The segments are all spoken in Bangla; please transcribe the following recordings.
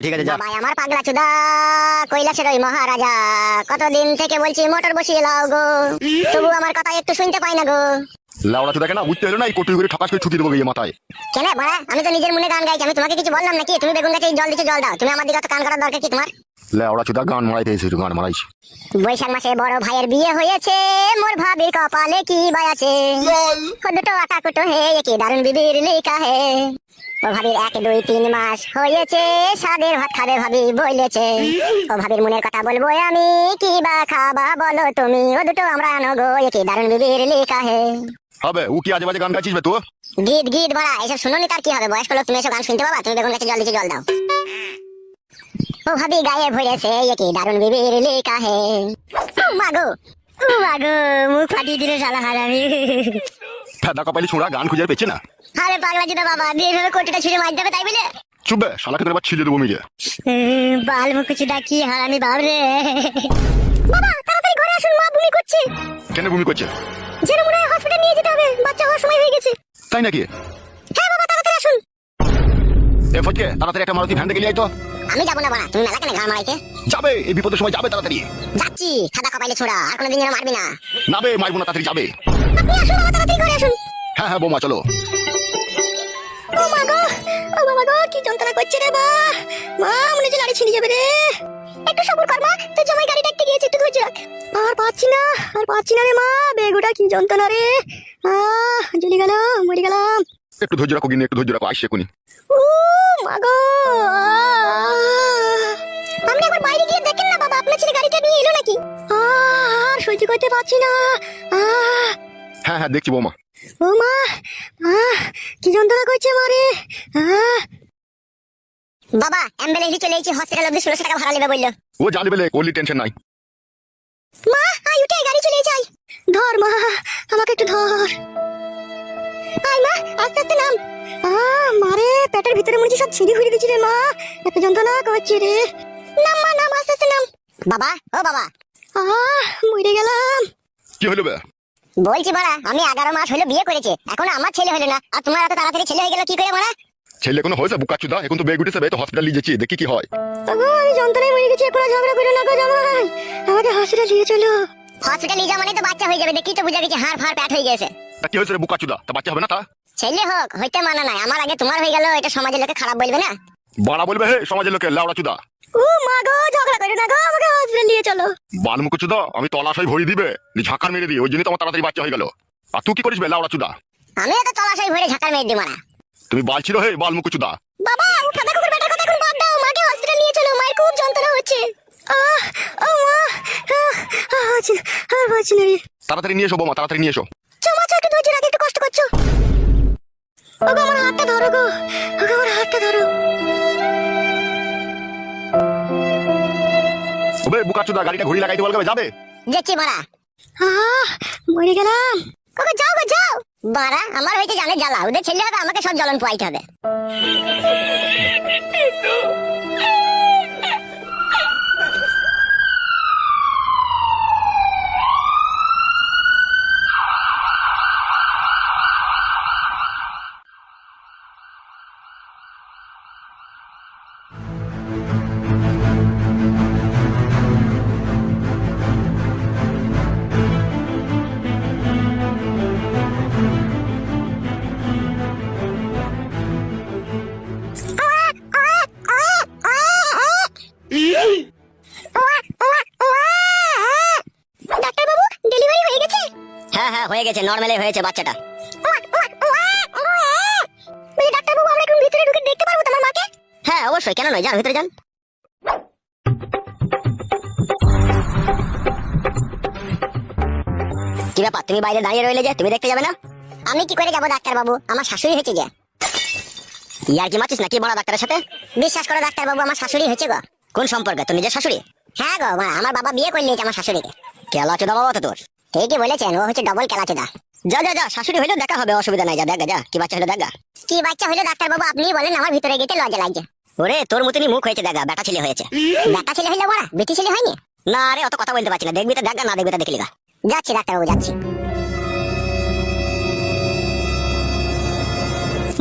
ঠিক আছে যা। বাবা আমার পাগলা চুদা কৈলাসের ওই মহারাজা, কতদিন থেকে বলছি মোটর বসিয়ে লাও গো, তবু আমার কথা একটু শুনতে পাই না গো। লাউড়া চোদা কেন বুঝতে হলো না, এই কোটি করে ঠাকাস করে ছুটি দেবো গিয়ে মাথায়। কেন বড়া, আমি তো নিজের মনে গান গাইছি, আমি তোমাকে কিছু বললাম নাকি? তুমি বেগুন গাছে জল দিচ্ছ, জল দাও। তুমি আমার দিকে অত কান করার দরকার কি তোমার? লাউড়া চোদা গান মারাইতে এসেছি, গান মারাইছি। বৈশাখ মাসে বড় ভাইয়ের বিয়ে হয়েছে, মোর ভাবির কপালে কি বাই আছে, দুটো আটা কুটো হে কি দারুণ বিবির লেখা হে। ও ভাবির 1 2 3 মাস হয়েছে, সাদের ভাত খাবে ভাবি বলেছে। ও ভাবির মনের কথা বলবো আমি, কি বা খাবা বলো তুমি, ও দুটো আমরা আনো গো কি দারুণ বিবির লেখা হে। হবে ও কি আজে বাজে গান গাইছিস বে তুই? গীত গীত বড়া, এসব শুনোনি তার কি হবে? বয়স্ক লোক, তুমি এসব গান শুনতে পাবা? তুমি বেগুন গাছে জল দিচ্ছ, জল দাও। ও ভাবি গায়ে ভরেছে কি দারুণ বিবির লেখা হে। মাগো মাগো, মুখ ফাটিয়ে দিল শালা হারামি। ফেদা কপালি ছোড়া গান খুঁজে পেয়েছে না। আরে পাগলা চুদা বাবা, দিয়ে এভাবে কোটিটা ছুঁড়ে মার দেবে তাই বলে? চুপ বে, শালাকে তোর এবার ছিঁড়ে দেবো মিলে। বাল মুখ চুদা কি হারামি বাবরে। বাবা তাড়াতাড়ি ঘরে আসুন, মা বমি করছে। কেন বমি করছে? যেন মনে হয় হসপিটালে নিয়ে যেতে হবে, বাচ্চা হওয়ার সময় হয়ে গেছে। তাই নাকি? হ্যাঁ বাবা তাড়াতাড়ি আসুন। এ ফটকে তাড়াতাড়ি একটা মারুতি ভ্যান ডেকে নিয়ে আয় তো। আমি যাবো না বাবা, তুমি মেলা কেন ঘাড় মারাইতে? যাবে, এই বিপদের সময় যাবে তাড়াতাড়ি। যাচ্ছি, সাদা কপাইলে ছোড়া, আর কোনোদিন যেন মারবি না। না বে, মারবো না, তাড়াতাড়ি যাবে। আপনি আসুন বাবা, তাড়াতাড়ি ঘরে আসুন। হ্যাঁ হ্যাঁ বৌমা চলো। ও মা গো, ও বাবা গো, কি যন্ত্রণা করছে রে মা। মা মনে হচ্ছে লাড়ি ছিঁড়ে যাবে রে। একটু সবুর কর মা, তুই জামাই গাড়ি ডাকতে গিয়েছে, একটু ধৈর্য রাখ। আর পাচ্ছি না রে মা, বেগুটা কি যন্ত্রণা রে। জ্বলে গেল, মরে গেলাম। একটু ধৈর্য রাখো গিনি, একটু ধৈর্য রাখো, আসছে এখনই। ও মা গো, আপনি একবার বাইরে গিয়ে দেখেন না বাবা, আপনার ছেলে গাড়িটা নিয়ে এলো নাকি? আর সহ্য করতে পারছি না। হ্যাঁ হ্যাঁ দেখছি বৌমা। ও মা, কি যন্ত্রণা করছে মারে। বাবা অ্যাম্বুলেন্সে চলে এসেছি, হসপিটাল অবধি 1600 টাকা ভাড়া নেবে বললো। ও জানি বেলে, কোলি টেনশন নাই। মা আই উঠে, গাড়ি চলে এসেছে। ধর মা, আমাকে একটু ধর। আই মা, আস্তে আস্তে নাম। মারে পেটের ভিতরে মনে হচ্ছে সব ছিঁড়ে ফিরে দিচ্ছে রে মা, এত যন্ত্রণা করছে রে। নাম মা, নাম, আস্তে আস্তে নাম। বাবা ও বাবা, মরে গেলাম। কি হলো বে? বলছি বাড়া, আমি 11 মাস হলো বিয়ে করেছে, এখন আমার ছেলে হলো না, আর তোমার এত তাড়াতাড়ি ছেলে হয়ে গেল কি করে বাড়া? ছেলে কোনো হয়েছে বুকা চুদা? এখন তো বেগ উঠেছে বে, তো হসপিটাল নিয়ে যাচ্ছি, দেখি কি হয়। আমি যন্ত্রণায় মরে গেছি, এখন ঝগড়া করে না গো জামাই, আমাকে হসপিটাল নিয়ে চলো। হসপিটাল নিয়ে যাওয়া মানে তো বাচ্চা হয়ে যাবে, দেখি তো বুঝা গেছে হাড় ফাড় প্যাট হয়ে গেছে। তা কি হয়েছে রে বুকা চুদা? তা বাচ্চা হবে না তা? ছেলে হোক হইতে মানা নাই, আমার আগে তোমার হয়ে গেল, এটা সমাজের লোকে খারাপ বলবে না? বাড়া বলবে হে সমাজের লোকে, লাউড়া চুদা। ও মা গো, ঝগড়া করে না গো, আমাকে হসপিটাল নিয়ে চলো। বালমুখ চুদা, আমি তলাশই ভরি দিবে, ঝাঁকার মেরে দিই, ওই জন্য তো আমার তাড়াতাড়ি বাচ্চা হয়ে গেল। আর তুই কি করিস বে লাউড়া চুদা? আমি তো তলাশাই ভরে ঝাঁকার মেরে দি মারা। তুমি বালছিল হে বালমুখ চুদা। বাবা ও ফাদা কুকুর বেটার কথা এখন বাদ দাও, মাকে হসপিটাল নিয়ে চলো, মায়ের খুব যন্ত্রণা হচ্ছে। ও মা, আর বাঁচি না রে। তাড়াতাড়ি নিয়ে এসো বৌমা, তাড়াতাড়ি নিয়ে এসো। চমা একটু ধৈর্য রাখ, একটু কষ্ট করছো। ওগো আমার হাতটা ধরো গো, ওগো আমার হাতটা ধরো। ওবে বুকা চুদা, গাড়িটা ঘুরি লাগাইতে বলবে, যাবে? যাচ্ছি মারা। মরে গেলাম। ওগো যাও গো যাও। বাড়া আমার হইতে জানে জ্বালা, ওদের ছেলে হবে, আমাকে সব জ্বলন পোয়াইতে হবে। ডাক্তার বাবু ডেলিভারি হয়ে গেছে? হ্যাঁ হ্যাঁ হয়ে গেছে, নরমালি হয়েছে বাচ্চাটা। বলি ডাক্তার বাবু, আমরা এখন ভিতরে ঢুকে দেখতে পারবো তোমার মাকে? হ্যাঁ অবশ্যই, কেন নয়, যান ভিতরে যান। কি ব্যাপার, তুমি বাইরে দাঁড়িয়ে রইলে যে, তুমি দেখতে যাবে না? আমি কি করে যাবো ডাক্তার বাবু, আমার শাশুড়ি হয়েছে যে। ইয়ার কি মারছিস নাকি বড় ডাক্তারের সাথে? বিশ্বাস করো ডাক্তার বাবু, আমার শাশুড়ি হয়েছে গো। কোন সম্পর্কে, তোর নিজের শাশুড়ি? হ্যাঁ গো মা, আমার বাবা বিয়ে করে নিয়েছে আমার শাশুড়িকে। কেলা চোদা বাবা তো তোর। ঠিকই বলেছেন, ও হচ্ছে ডবল কেলাচোদা। যা যা যা, শাশুড়ি হইলেও দেখা হবে, অসুবিধা নাই, যা দেখা যা, কি বাচ্চা হলো দেখা। কি বাচ্চা হলো ডাক্তার বাবু, আপনিই বলেন, আমার ভিতরে গেতে লজ্জা লাগছে। ওরে তোর মতনই মুখ হয়েছে দেখা, বেটা ছেলে হয়েছে। বেটা ছেলে হইলে বড়া, বেটি ছেলে হয়নি? না রে, অত কথা বলতে পারছি না, দেখবি তো দেখা, না দেখবি তো দেখলি গা। যাচ্ছি ডাক্তার বাবু, যাচ্ছি।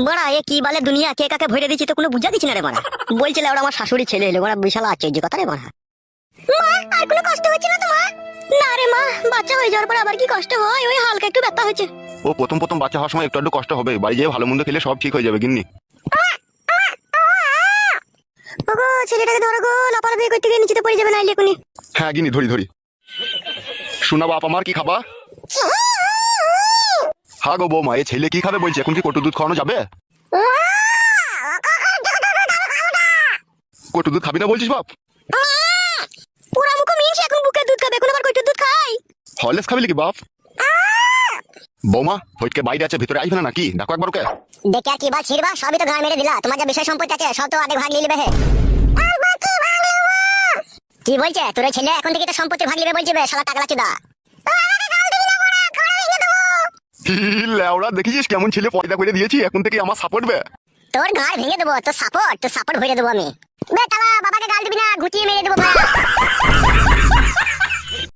বড়া এ কি বলে দুনিয়া, কে কাকে ভরে দিচ্ছি তো কোনো বুঝা দিচ্ছি না রে বড়া। বলছিলে ওরা আমার শাশুড়ি ছেলে এলো, বড়া বিশাল আশ্চর্য কথা রে বড়া। আর কোনো কষ্ট হচ্ছে না তোমার? না রে মা, বাচ্চা হয়ে যাওয়ার পর আবার কি কষ্ট হয়, ওই হালকা একটু ব্যথা হয়েছে। ও প্রথম প্রথম বাচ্চা হওয়ার সময় একটু কষ্ট হবে, বাড়ি যেয়ে ভালো মন্দ খেলে সব ঠিক হয়ে যাবে গিন্নি। ওগো ছেলেটাকে ধরো গো, লাপালাপি করতে গিয়ে নিচেতে পড়ে যাবে নাইলে এখনই। হ্যাঁ গিন্নি ধরি ধরি। শোনা বাপ আমার কি খাবা? হ্যাঁ গো বৌমা, এ ছেলে কি খাবে বলছে, এখন কি কটু দুধ খাওয়ানো যাবে? কটু দুধ খাবি না বলছিস বাপ? পুরা মুখ মিনছে, এখন বুকের দুধ খাবে, এখন আবার কইটুর দুধ খাই। হরলিক্স খাবি নাকি বাপ? বৌমা ফটকে বাইরে আছে, ভিতরে আসবে না নাকি? দেখো একবার ওকে। দেখে আর কি বা ছিড়বা, সবই তো ঘাড় মেরে দিলা। তোমার যা বিষয় সম্পত্তি আছে সব তো আধে ভাগ নিয়ে নেবে হে। কি বলছে তোর ওই ছেলে, এখন থেকে তো সম্পত্তির ভাগ নেবে বলছে বে, শালা টাকলা চুদা। লেওড়া দেখেছিস কেমন ছেলে পয়দা করে দিয়েছি, এখন থেকে আমার সাপোর্ট বে। তোর ঘাড় ভেঙে দেবো, তোর সাপোর্ট ভরে দেবো আমি। বে তালা বাবাকে গাল দিবি না, ঘুটিয়ে মেরে দেবো।